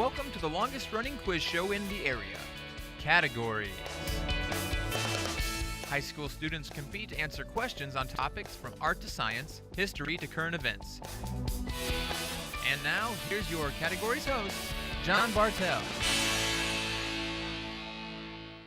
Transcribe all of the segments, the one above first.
Welcome to the longest running quiz show in the area. Categories. High school students compete to answer questions on topics from art to science, history to current events. And now, here's your categories host, John Bartell.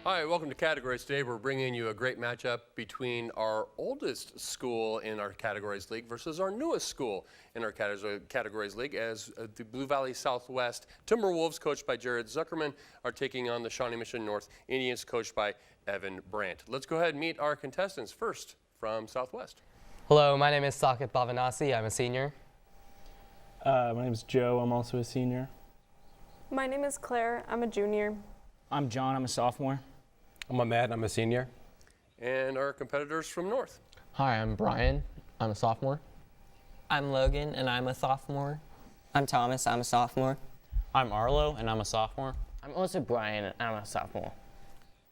Hi, welcome to Categories. Today we're bringing you a great matchup between our oldest school in our Categories League versus our newest school in our Categories League, as the Blue Valley Southwest Timberwolves, coached by Jared Zuckerman, are taking on the Shawnee Mission North Indians, coached by Evan Brandt. Let's go ahead and meet our contestants. First, from Southwest. Hello, my name is Saket Bhavanasi. I'm a senior. My name is Joe. I'm also a senior. My name is Claire. I'm a junior. I'm John. I'm a sophomore. I'm Ahmed. I'm a senior. And our competitors from North. Hi, I'm Brian. I'm a sophomore. I'm Logan, and I'm a sophomore. I'm Thomas. I'm a sophomore. I'm Arlo, and I'm a sophomore. I'm also Brian, and I'm a sophomore.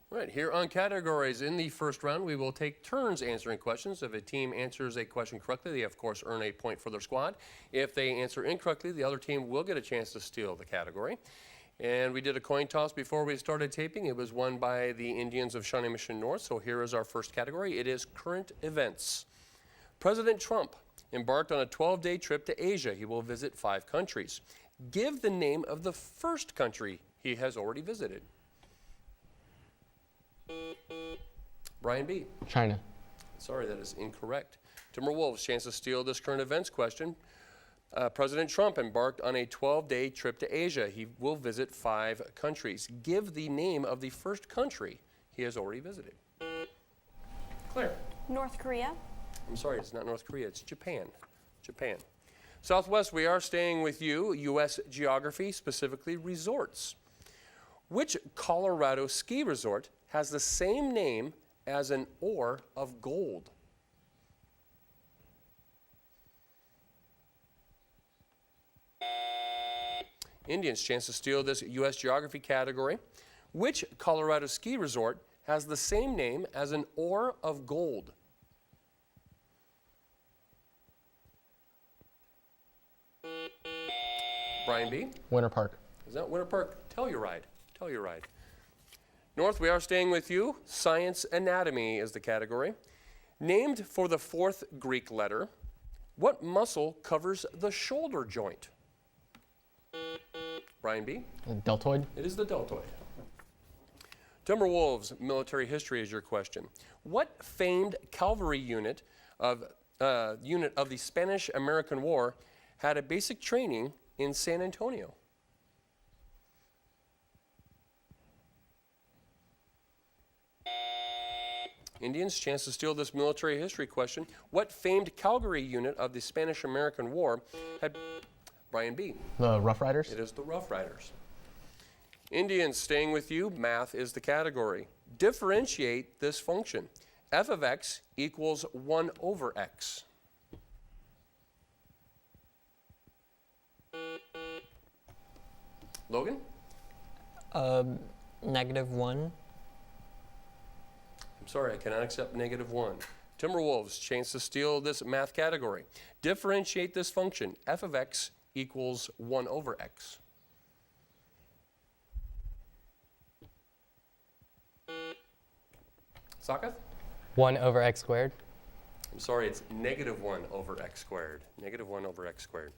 Right, here on Categories, in the first round, we will take turns answering questions. If a team answers a question correctly, they of course earn a point for their squad. If they answer incorrectly, the other team will get a chance to steal the category. And we did a coin toss before we started taping. It was won by the Indians of Shawnee Mission North. So here is our first category. It is current events. President Trump embarked on a 12-day trip to Asia. He will visit 5 countries. Give the name of the first country he has already visited. Brian B. China. Sorry, that is incorrect. Timberwolves, chance to steal this current events question. President Trump embarked on a 12-day trip to Asia. He will visit 5 countries. Give the name of the first country he has already visited. Claire. North Korea. I'm sorry, it's not North Korea, it's Japan. Japan. Southwest, we are staying with you. U.S. geography, specifically resorts. Which Colorado ski resort has the same name as an ore of gold? Indians, chance to steal this U.S. geography category. Which Colorado ski resort has the same name as an ore of gold? Brian B. Winter Park. Is that Winter Park? Telluride. Telluride. North, we are staying with you. Science anatomy is the category. Named for the 4th Greek letter, what muscle covers the shoulder joint? Brian B. Deltoid. It is the deltoid. Timberwolves, military history is your question. What famed cavalry unit of the Spanish-American War had a basic training in San Antonio? Indians, chance to steal this military history question. What famed cavalry unit of the Spanish-American War had... Brian B. The Rough Riders. It is the Rough Riders. Indians, staying with you, math is the category. Differentiate this function. F of x equals 1 over x. Logan? -1. I'm sorry, I cannot accept -1. Timberwolves, chance to steal this math category. Differentiate this function. F of x equals 1 over x. Sakath? 1 over x squared. I'm sorry, it's -1 over x squared. -1 over x squared.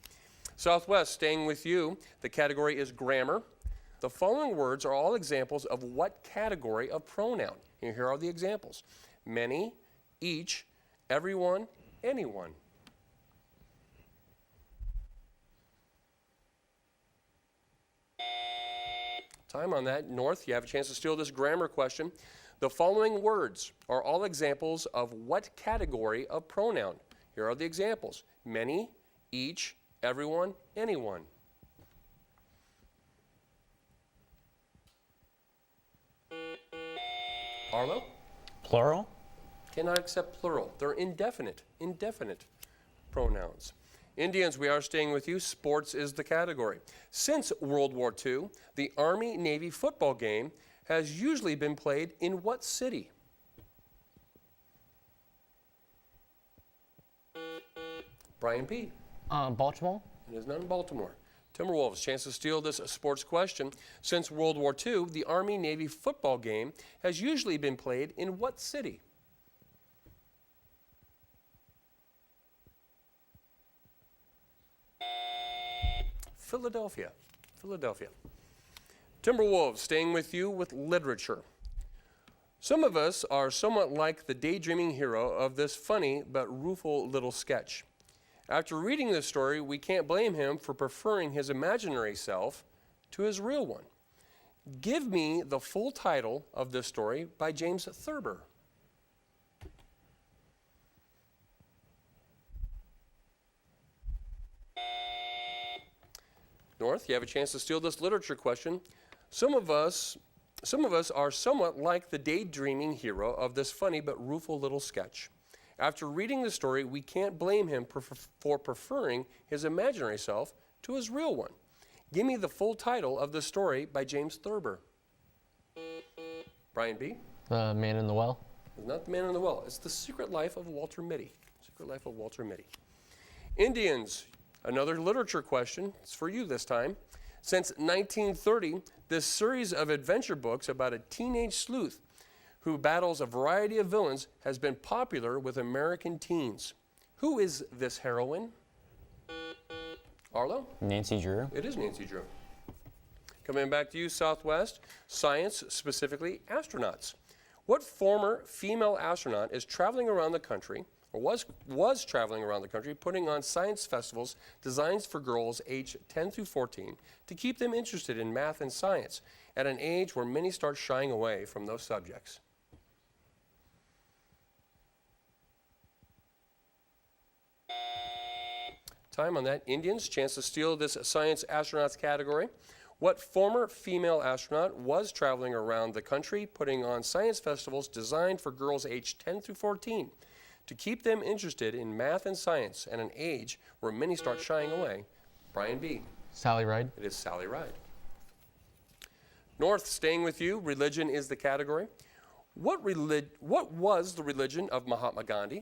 Southwest, staying with you, the category is grammar. The following words are all examples of what category of pronoun? And here are the examples. Many, each, everyone, anyone. Time on that. North, you have a chance to steal this grammar question. The following words are all examples of what category of pronoun? Here are the examples. Many, each, everyone, anyone. Arlo? Plural? Cannot accept plural. They're indefinite pronouns. Indians, we are staying with you. Sports is the category. Since World War II, the Army-Navy football game has usually been played in what city? Brian P. Baltimore. It is not in Baltimore. Timberwolves, chance to steal this sports question. Since World War II, the Army-Navy football game has usually been played in what city? Philadelphia. Philadelphia. Timberwolves, staying with you with literature. Some of us are somewhat like the daydreaming hero of this funny but rueful little sketch. After reading this story, we can't blame him for preferring his imaginary self to his real one. Give me the full title of this story by James Thurber. North, you have a chance to steal this literature question. Some of us are somewhat like the daydreaming hero of this funny but rueful little sketch. After reading the story, we can't blame him for preferring his imaginary self to his real one. Give me the full title of the story by James Thurber. Brian B. The Man in the Well. It's not The Man in the Well. It's The Secret Life of Walter Mitty. Secret Life of Walter Mitty. Indians, another literature question. It's for you this time. Since 1930, this series of adventure books about a teenage sleuth who battles a variety of villains has been popular with American teens. Who is this heroine? Arlo? Nancy Drew. It is Nancy Drew. Coming back to you, Southwest. Science, specifically astronauts. What former female astronaut is traveling around the country, or was traveling around the country, putting on science festivals designed for girls aged 10 through 14 to keep them interested in math and science at an age where many start shying away from those subjects? Time on that. Indians, chance to steal this science astronauts category. What former female astronaut was traveling around the country putting on science festivals designed for girls aged 10 through 14 to keep them interested in math and science at an age where many start shying away? Brian B. Sally Ride. It is Sally Ride. North, staying with you, religion is the category. What was the religion of Mahatma Gandhi?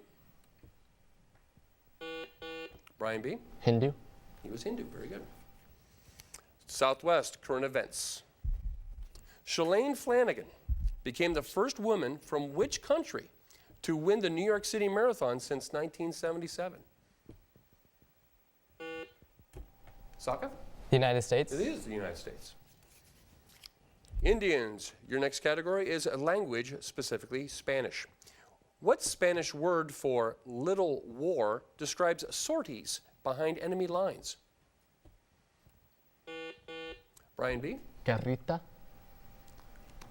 Brian B. Hindu. He was Hindu. Very good. Southwest, current events. Shalane Flanagan became the first woman from which country to win the New York City Marathon since 1977? Saka? The United States. It is the United States. Indians, your next category is a language, specifically Spanish. What Spanish word for little war describes sorties behind enemy lines? Brian B. Guerrita.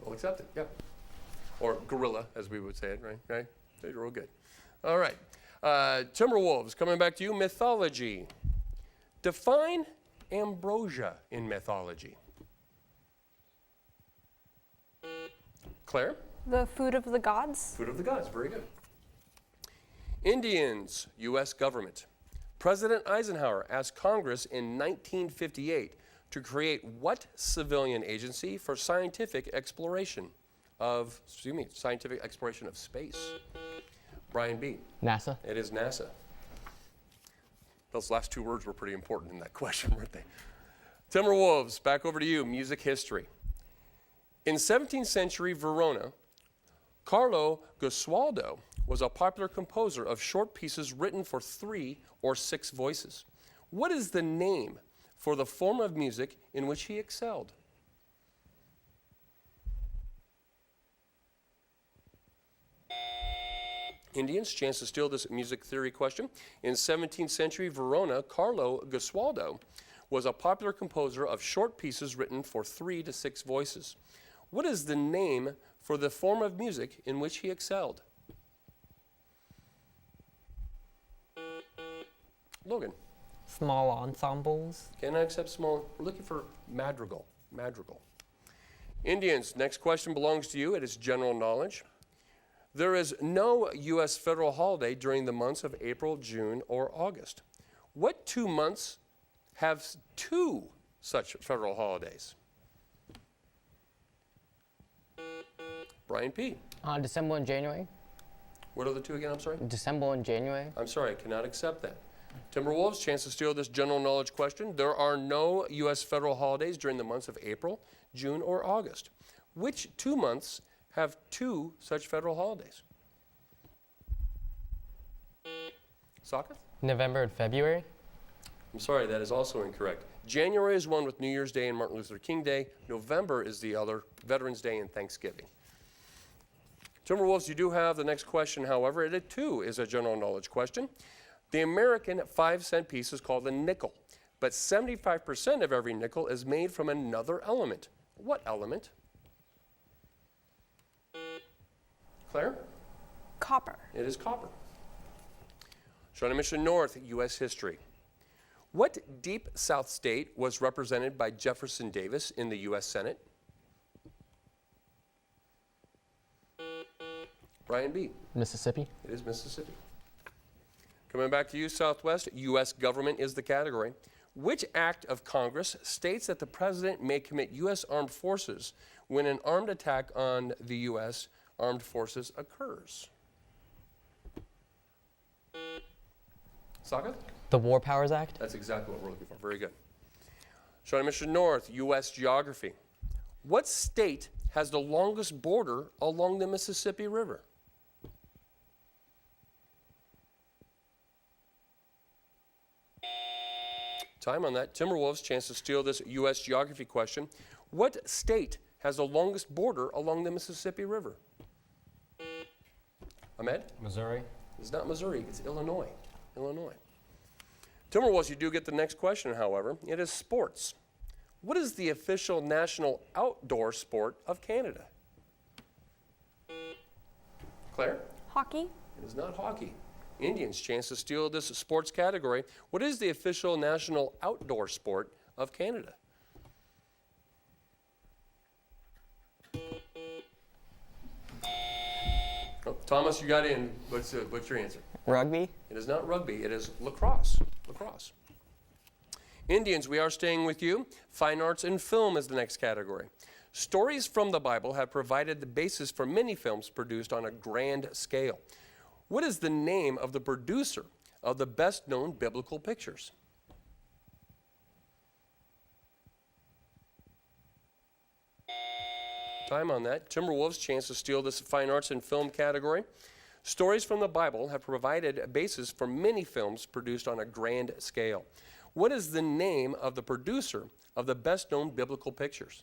We'll accept it, yeah. Or guerrilla, as we would say it, right? Right? They're real good. All right. Timberwolves, coming back to you. Mythology. Define ambrosia in mythology. Claire? The food of the gods. Food of the gods, very good. Indians, U.S. government. President Eisenhower asked Congress in 1958 to create what civilian agency for scientific exploration of space? Brian B. NASA. It is NASA. Those last two words were pretty important in that question, weren't they? Timberwolves, back over to you, music history. In 17th century Verona, Carlo Gesualdo was a popular composer of short pieces written for 3 or 6 voices. What is the name for the form of music in which he excelled? Indians, chance to steal this music theory question. In 17th century Verona, Carlo Gesualdo was a popular composer of short pieces written for 3 to 6 voices. What is the name for the form of music in which he excelled? Logan. Small ensembles. Can I accept small? We're looking for madrigal. Madrigal. Indians, next question belongs to you. It is general knowledge. There is no U.S. federal holiday during the months of April, June, or August. What 2 months have 2 such federal holidays? Brian P. December and January. What are the 2 again? I'm sorry? December and January. I'm sorry, I cannot accept that. Timberwolves, chance to steal this general knowledge question. There are no U.S. federal holidays during the months of April, June, or August. Which 2 months have 2 such federal holidays? Soketh? November and February. I'm sorry, that is also incorrect. January is one with New Year's Day and Martin Luther King Day. November is the other, Veterans Day and Thanksgiving. Timberwolves, you do have the next question, however. It too is a general knowledge question. The American 5-cent piece is called a nickel, but 75% of every nickel is made from another element. What element? Claire? Copper. It is copper. Shawnee Mission North, U.S. history. What deep South state was represented by Jefferson Davis in the U.S. Senate? Brian B. Mississippi. It is Mississippi. Coming back to you, Southwest, U.S. government is the category. Which act of Congress states that the president may commit U.S. armed forces when an armed attack on the U.S. armed forces occurs? Saga? The War Powers Act. That's exactly what we're looking for. Very good. Shawnee Mission North, U.S. geography. What state has the longest border along the Mississippi River? Time on that. Timberwolves, chance to steal this U.S. geography question. What state has the longest border along the Mississippi River? Ahmed? Missouri. It's not Missouri, it's Illinois. Illinois. Timberwolves, you do get the next question, however. It is sports. What is the official national outdoor sport of Canada? Claire? Hockey. It is not hockey. Indians, chance to steal this sports category. What is the official national outdoor sport of Canada? Oh, Thomas, you got in. What's your answer? Rugby? It is not rugby. It is lacrosse. Lacrosse. Indians, we are staying with you. Fine arts and film is the next category. Stories from the Bible have provided the basis for many films produced on a grand scale. What is the name of the producer of the best-known biblical pictures? Time on that. Timberwolves, chance to steal this fine arts and film category. Stories from the Bible have provided a basis for many films produced on a grand scale. What is the name of the producer of the best-known biblical pictures?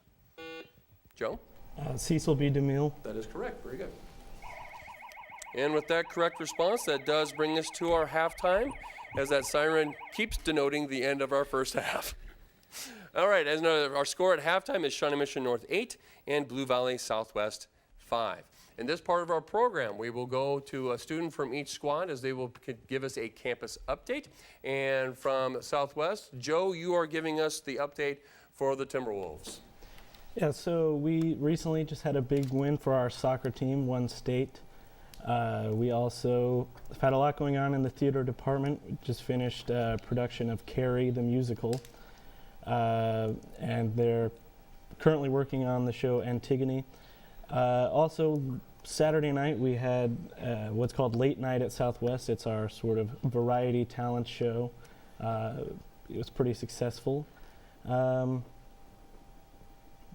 Joe? Cecil B. DeMille. That is correct. Very good. And with that correct response, that does bring us to our halftime, as that siren keeps denoting the end of our first half. All right, as noted, our score at halftime is Shawnee Mission North 8 and Blue Valley Southwest 5. In this part of our program, we will go to a student from each squad as they will give us a campus update. And from Southwest, Joe, you are giving us the update for the Timberwolves. Yeah, so we recently just had a big win for our soccer team, won state. We also have had a lot going on in the theater department. We just finished production of Carrie, the musical. And they're currently working on the show Antigone. Also, Saturday night we had what's called Late Night at Southwest. It's our sort of variety talent show. It was pretty successful.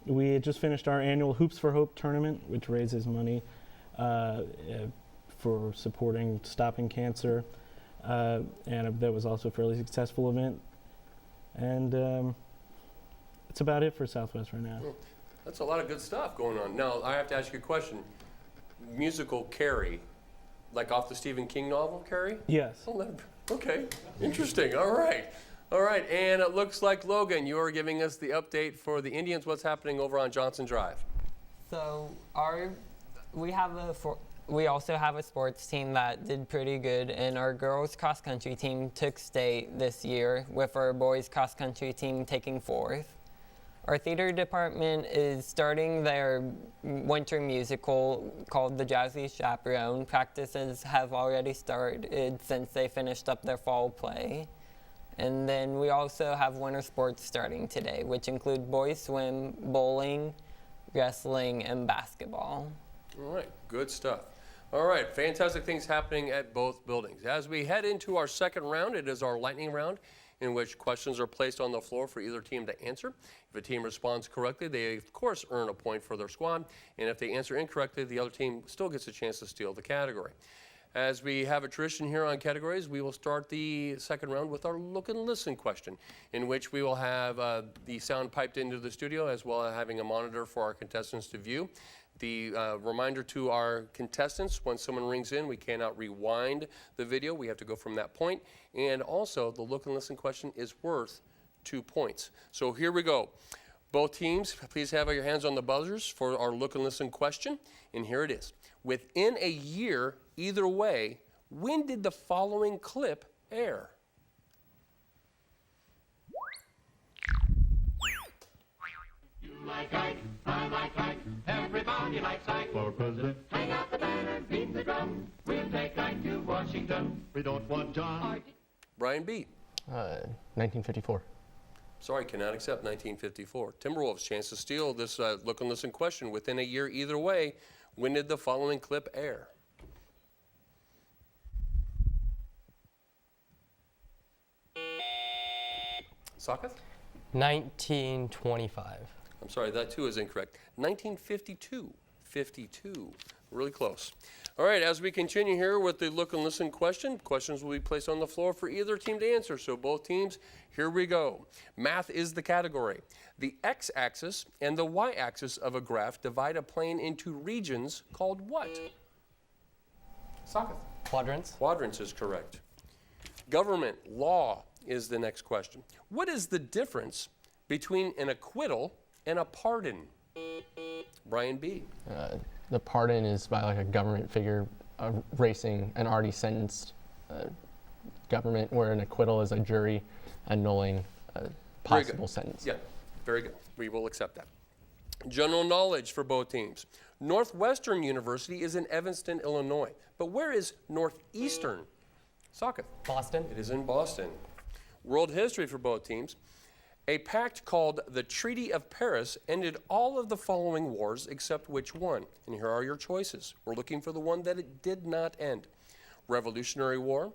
We had just finished our annual Hoops for Hope tournament, which raises money for supporting stopping cancer. And that was also a fairly successful event. And that's about it for Southwest right now. Well, that's a lot of good stuff going on. Now, I have to ask you a question. Musical Carrie, like off the Stephen King novel, Carrie? Yes. Oh, okay. Interesting. All right. All right. And it looks like, Logan, you are giving us the update for the Indians. What's happening over on Johnson Drive? So we also have a sports team that did pretty good, and our girls cross country team took state this year, with our boys cross country team taking 4th. Our theater department is starting their winter musical called The Jazzy Chaperone. Practices have already started since they finished up their fall play. And then we also have winter sports starting today, which include boys swim, bowling, wrestling, and basketball. All right. Good stuff. All right, fantastic things happening at both buildings. As we head into our second round, it is our lightning round, in which questions are placed on the floor for either team to answer. If a team responds correctly, they of course earn a point for their squad, and if they answer incorrectly, the other team still gets a chance to steal the category. As we have a tradition here on categories, we will start the second round with our look and listen question, in which we will have the sound piped into the studio, as well as having a monitor for our contestants to view. The reminder to our contestants, when someone rings in, we cannot rewind the video. We have to go from that point. And also, the look and listen question is worth 2 points. So here we go. Both teams, please have your hands on the buzzers for our look and listen question. And here it is. Within a year, either way, when did the following clip air? You like Ike, I like Ike, everybody likes Ike for president. Hang out the banner, beat the drum, we'll take Ike to Washington. We don't want John. Brian B. 1954. Sorry, cannot accept 1954. Timberwolves, chance to steal this look and listen question. Within a year, either way, when did the following clip air? Socketh? 1925. I'm sorry, that too is incorrect. 1952. 52. Really close. All right, as we continue here with the look and listen question, questions will be placed on the floor for either team to answer. So both teams, here we go. Math is the category. The x-axis and the y-axis of a graph divide a plane into regions called what? Socketh? Quadrants. Quadrants is correct. Government law is the next question. What is the difference between an acquittal and a pardon? Brian B. The pardon is by like a government figure erasing an already sentenced government, where an acquittal is a jury annulling a possible sentence. Yeah, very good. We will accept that. General knowledge for both teams. Northwestern University is in Evanston, Illinois. But where is Northeastern? Socketh? Boston. It is in Boston. World history for both teams. A pact called the Treaty of Paris ended all of the following wars except which one? And here are your choices. We're looking for the one that it did not end. Revolutionary War.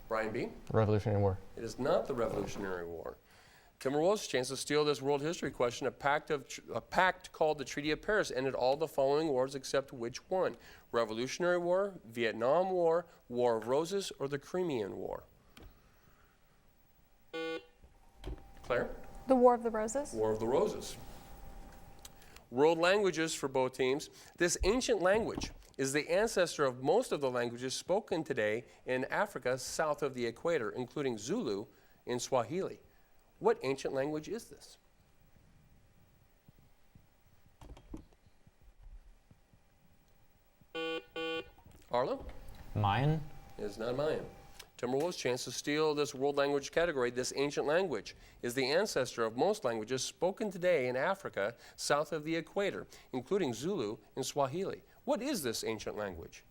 Brian B. Revolutionary War. It is not the Revolutionary War. Timberwolves, chance to steal this world history question. A pact called the Treaty of Paris ended all the following wars except which one? Revolutionary War, Vietnam War, War of Roses, or the Crimean War? Claire? The War of the Roses. War of the Roses. World languages for both teams. This ancient language is the ancestor of most of the languages spoken today in Africa south of the equator, including Zulu and Swahili. What ancient language is this? Arlo? Mayan? It is not Mayan. Timberwolves, chance to steal this world language category. This ancient language is the ancestor of most languages spoken today in Africa south of the equator, including Zulu and Swahili. What is this ancient language?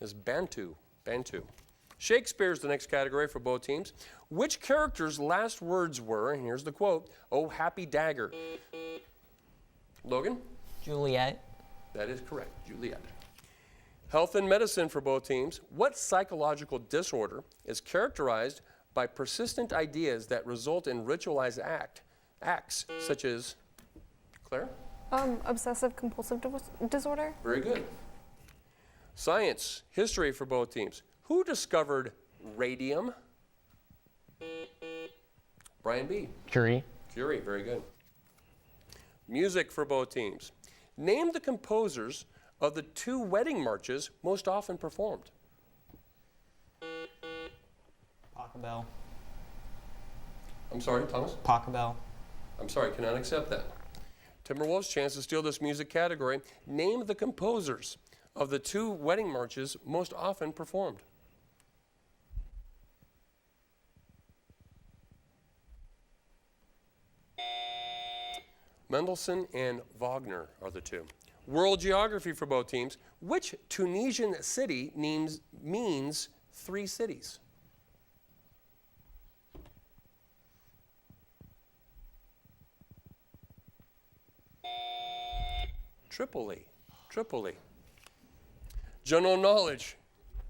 It's Bantu. Bantu. Shakespeare's the next category for both teams. Which character's last words were, and here's the quote, "Oh, happy dagger"? Logan? Juliet. That is correct, Juliet. Health and medicine for both teams. What psychological disorder is characterized by persistent ideas that result in ritualized acts, such as, Claire? Obsessive compulsive disorder. Very good. Science, history for both teams. Who discovered radium? Brian B. Curie. Curie, very good. Music for both teams. Name the composers of the two wedding marches most often performed. Pachelbel. I'm sorry, Thomas? Pachelbel. I'm sorry, cannot accept that. Timberwolves, chance to steal this music category. Name the composers of the two wedding marches most often performed. Mendelssohn and Wagner are the two. World geography for both teams. Which Tunisian city means three cities? Tripoli. Tripoli. General knowledge.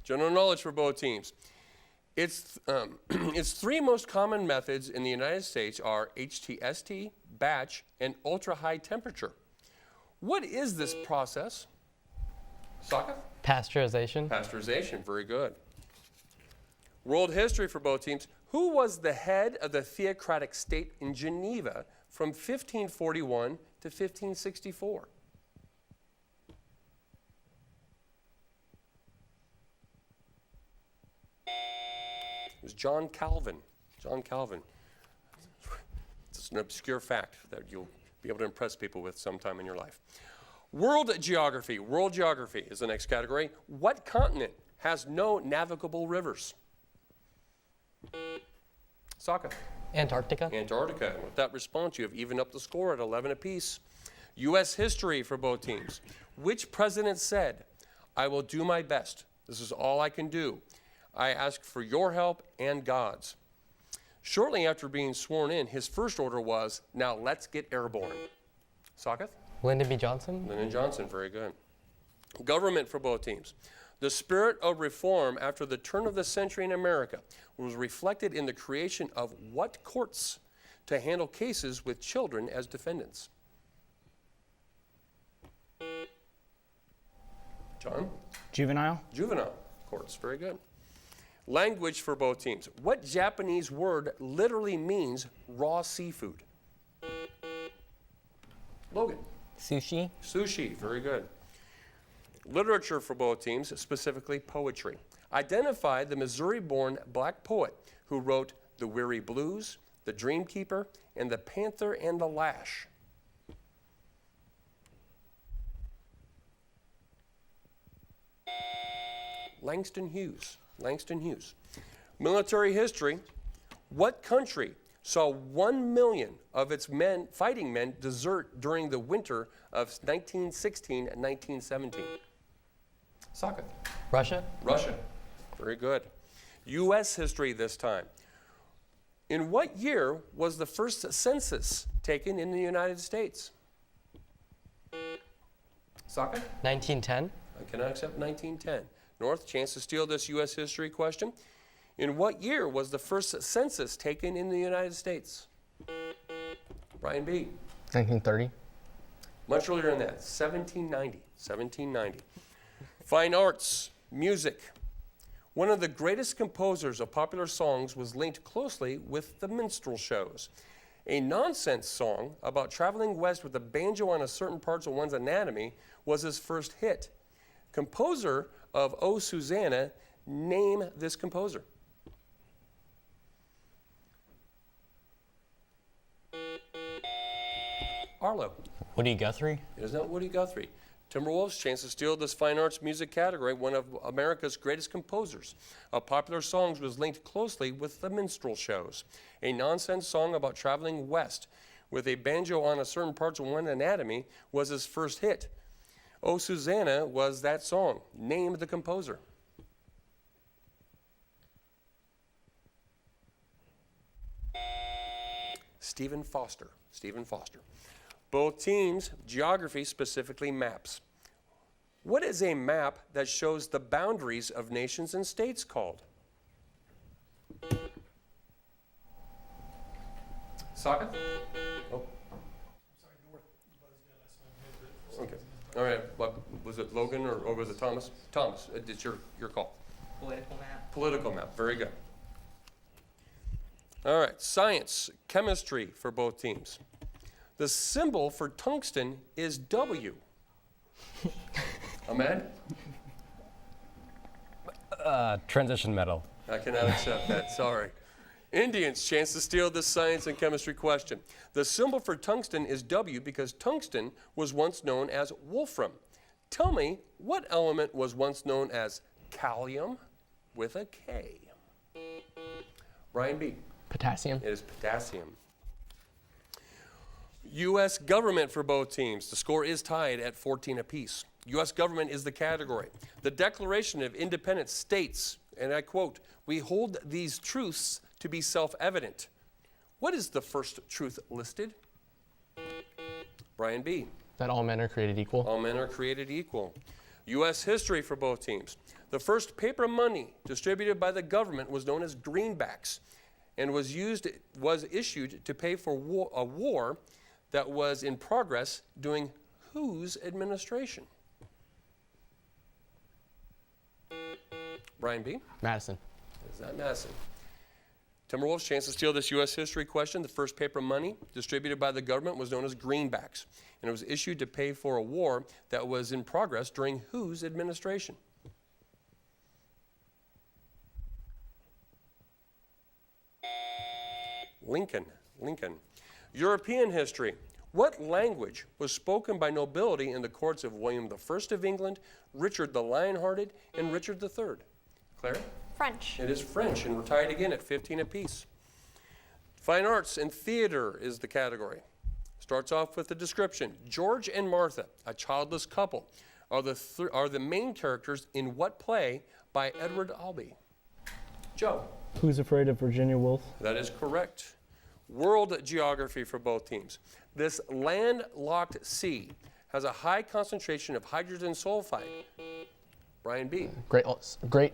General knowledge for both teams. Its three most common methods in the United States are HTST, batch, and ultra-high temperature. What is this process? Saka? Pasteurization. Pasteurization, very good. World history for both teams. Who was the head of the theocratic state in Geneva from 1541 to 1564? It was John Calvin. John Calvin. It's an obscure fact that you'll be able to impress people with sometime in your life. World geography. World geography is the next category. What continent has no navigable rivers? Saka. Antarctica. Antarctica. And with that response, you have evened up the score at 11 apiece. U.S. history for both teams. Which president said, "I will do my best. This is all I can do. I ask for your help and God's." Shortly after being sworn in, his first order was, "Now let's get airborne." Sakath? Lyndon B. Johnson. Lyndon Johnson, very good. Government for both teams. The spirit of reform after the turn of the century in America was reflected in the creation of what courts to handle cases with children as defendants? John? Juvenile. Juvenile courts, very good. Language for both teams. What Japanese word literally means raw seafood? Logan? Sushi. Sushi, very good. Literature for both teams, specifically poetry. Identify the Missouri-born black poet who wrote The Weary Blues, The Dreamkeeper, and The Panther and the Lash. Langston Hughes. Langston Hughes. Military history. What country saw 1 million of its fighting men desert during the winter of 1916 and 1917? Saka. Russia. Russia. Very good. U.S. history this time. In what year was the first census taken in the United States? Saka? 1910. I cannot accept 1910. North, chance to steal this U.S. history question. In what year was the first census taken in the United States? Brian B. 1930. Much earlier than that, 1790. 1790. Fine arts, music. One of the greatest composers of popular songs was linked closely with the minstrel shows. A nonsense song about traveling west with a banjo on a certain parts of one's anatomy was his first hit. Composer of O Susanna, name this composer. Arlo. Woody Guthrie. It is not Woody Guthrie. Timberwolves, chance to steal this fine arts music category. One of America's greatest composers of popular songs was linked closely with the minstrel shows. A nonsense song about traveling west with a banjo on a certain parts of one's anatomy was his first hit. O Susanna was that song. Name the composer. Stephen Foster. Stephen Foster. Both teams, geography, specifically maps. What is a map that shows the boundaries of nations and states called? Saka? Oh. Okay. All right. What, was it Logan or was it Thomas? Thomas, it's your call. Political map. Political map. Very good. All right. Science, chemistry for both teams. The symbol for tungsten is W. Ahmed? Transition metal. I cannot accept that, sorry. Indians, chance to steal this science and chemistry question. The symbol for tungsten is W because tungsten was once known as wolfram. Tell me, what element was once known as calcium with a K? Ryan B. Potassium. It is potassium. U.S. government for both teams. The score is tied at 14 apiece. U.S. government is the category. The Declaration of Independence states, and I quote, "We hold these truths to be self-evident." What is the first truth listed? Brian B. That all men are created equal. All men are created equal. U.S. history for both teams. The first paper money distributed by the government was known as greenbacks and was issued to pay for a war that was in progress during whose administration? Brian B. Madison. Is that Madison? Timberwolves, chance to steal this U.S. history question. The first paper money distributed by the government was known as greenbacks, and it was issued to pay for a war that was in progress during whose administration? Lincoln. European history. What language was spoken by nobility in the courts of William I of England, Richard the Lionhearted, and Richard III? Claire? French. It is French, and we're tied again at 15 apiece. Fine arts and theater is the category. Starts off with the description. George and Martha, a childless couple, are the main characters in what play by Edward Albee? Joe. Who's Afraid of Virginia Woolf? That is correct. World geography for both teams. This landlocked sea has a high concentration of hydrogen sulfide. Brian B. Great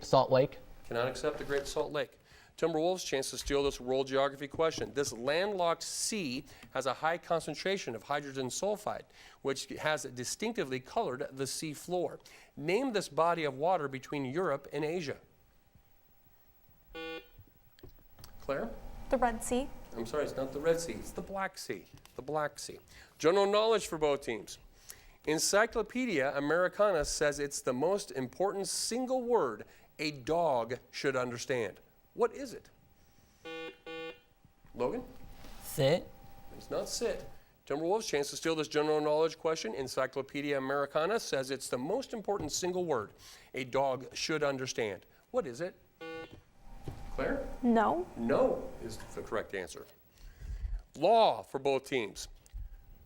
Salt Lake. Cannot accept the Great Salt Lake. Timberwolves, chance to steal this world geography question. This landlocked sea has a high concentration of hydrogen sulfide, which has distinctively colored the sea floor. Name this body of water between Europe and Asia. Claire? The Red Sea. I'm sorry, it's not the Red Sea, it's the Black Sea. The Black Sea. General knowledge for both teams. Encyclopedia Americana says it's the most important single word a dog should understand. What is it? Logan? Sit. It's not sit. Timberwolves, chance to steal this general knowledge question. Encyclopedia Americana says it's the most important single word a dog should understand. What is it? Claire? No. No is the correct answer. Law for both teams.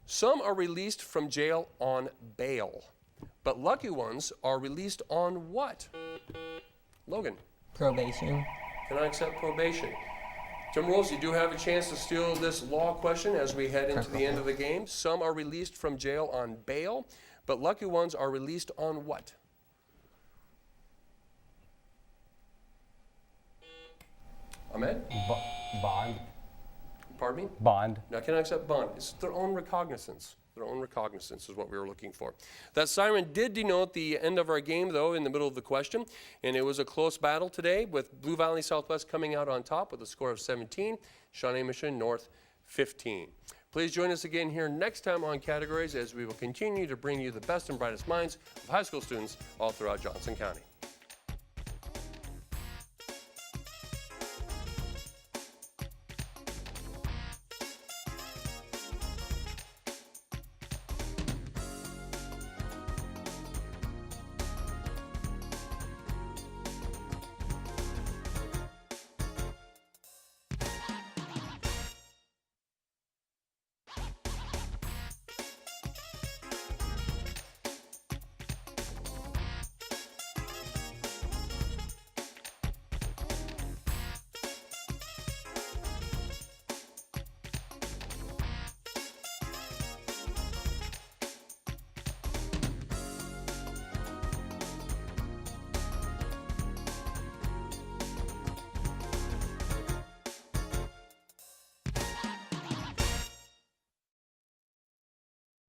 Some are released from jail on bail, but lucky ones are released on what? Logan. Probation. Can I accept probation? Timberwolves, you do have a chance to steal this law question as we head into the end of the game. Some are released from jail on bail, but lucky ones are released on what? Ahmed? Bond. Pardon me? Bond. Now, can I accept bond? It's their own recognizance. Their own recognizance is what we were looking for. That siren did denote the end of our game, though, in the middle of the question, and it was a close battle today with Blue Valley Southwest coming out on top with a score of 17, Shawnee Mission North 15. Please join us again here next time on Categories as we will continue to bring you the best and brightest minds of high school students all throughout Johnson County.